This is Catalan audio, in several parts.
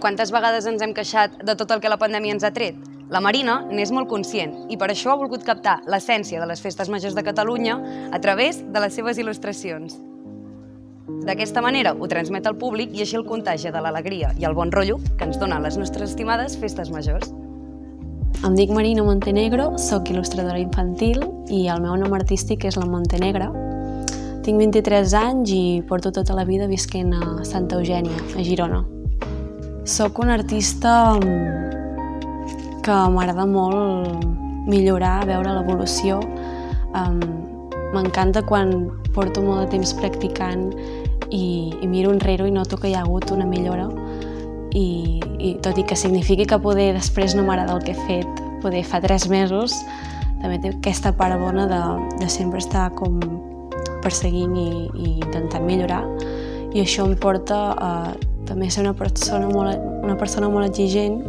Quantes vegades ens hem queixat de tot el que la pandèmia ens ha tret? La Marina n'és molt conscient i per això ha volgut captar l'essència de les festes majors de Catalunya a través de les seves il·lustracions. D'aquesta manera ho transmet al públic i així el contagi de l'alegria i el bon rotllo que ens donen les nostres estimades festes majors. Em dic Marina Montenegro, soc il·lustradora infantil i el meu nom artístic és la Montenegra. Tinc 23 anys i porto tota la vida visquent a Santa Eugènia, a Girona. Soc una artista que m'agrada molt millorar, veure l'evolució. M'encanta quan porto molt de temps practicant i miro enrere i noto que hi ha hagut una millora. I tot i que signifiqui que poder després no m'agrada el que he fet, poder fa 3 mesos, també té aquesta part bona de sempre estar com perseguint i intentant millorar. I això em porta a també ser una persona molt exigent.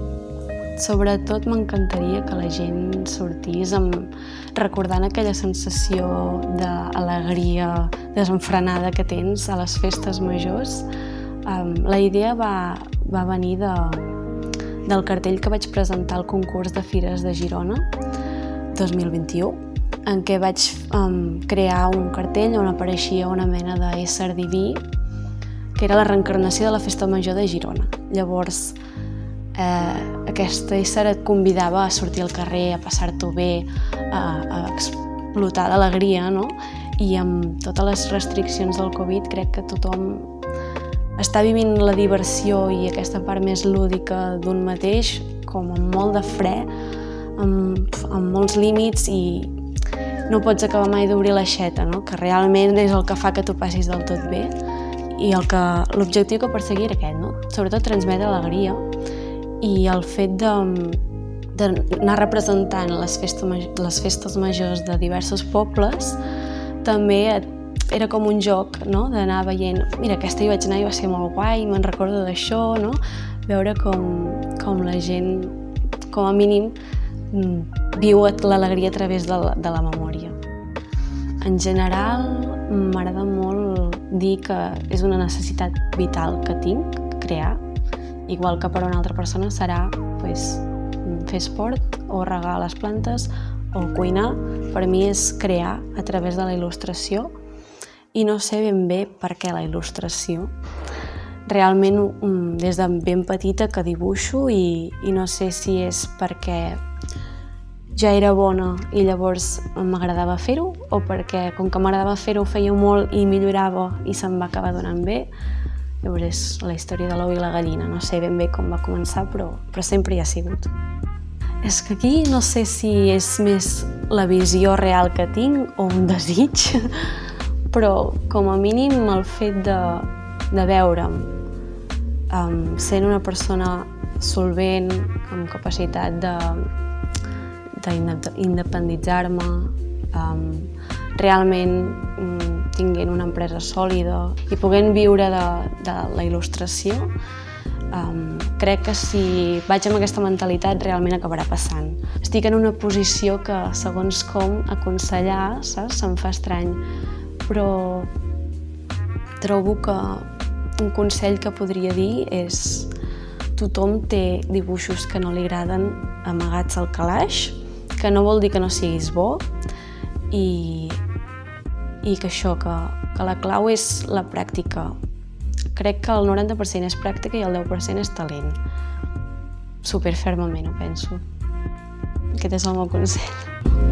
Sobretot m'encantaria que la gent sortís recordant aquella sensació d'alegria desenfrenada que tens a les festes majors. La idea va venir del cartell que vaig presentar al concurs de Fires de Girona 2021, en què vaig crear un cartell on apareixia una mena d'ésser diví, que era la reencarnació de la Festa Major de Girona. Llavors, aquest ésser et convidava a sortir al carrer, a passar-t'ho bé, a explotar d'alegria, no? I amb totes les restriccions del Covid crec que tothom està vivint la diversió i aquesta part més lúdica d'un mateix com amb molt de fre, amb molts límits, i no pots acabar mai d'obrir l'aixeta, no? Que realment és el que fa que t'ho passis del tot bé. I l'objectiu que perseguia era aquest, no? Sobretot transmetre alegria, i el fet d'anar representant les festes majors de diversos pobles també era com un joc, no? D'anar veient, mira, aquesta hi vaig anar i va ser molt guai, me'n recordo d'això, no? Veure com la gent, com a mínim, viu l'alegria a través de la memòria. En general, m'agrada molt dir que és una necessitat vital que tinc, crear, igual que per a una altra persona serà fer esport o regar les plantes o cuinar. Per mi és crear a través de la il·lustració, i no sé ben bé per què la il·lustració. Realment, des de ben petita que dibuixo, i no sé si és perquè ja era bona i llavors m'agradava fer-ho, o perquè com que m'agradava fer-ho feia molt i millorava i se'm va acabar donant bé. Llavors és la història de l'ou i la gallina. No sé ben bé com va començar, però sempre hi ha sigut. És que aquí no sé si és més la visió real que tinc o un desig, però com a mínim el fet de veure'm sent una persona solvent, amb capacitat d'independitzar-me, realment tinguent una empresa sòlida i podent viure de la il·lustració, crec que si vaig amb aquesta mentalitat realment acabarà passant. Estic en una posició que, segons com aconsellar, saps? Se'm fa estrany, però trobo que un consell que podria dir és: tothom té dibuixos que no li agraden amagats al calaix, que no vol dir que no siguis bo, i que això, que la clau és la pràctica. Crec que el 90% és pràctica i el 10% és talent. Superfermament ho penso. Aquest és el meu consell.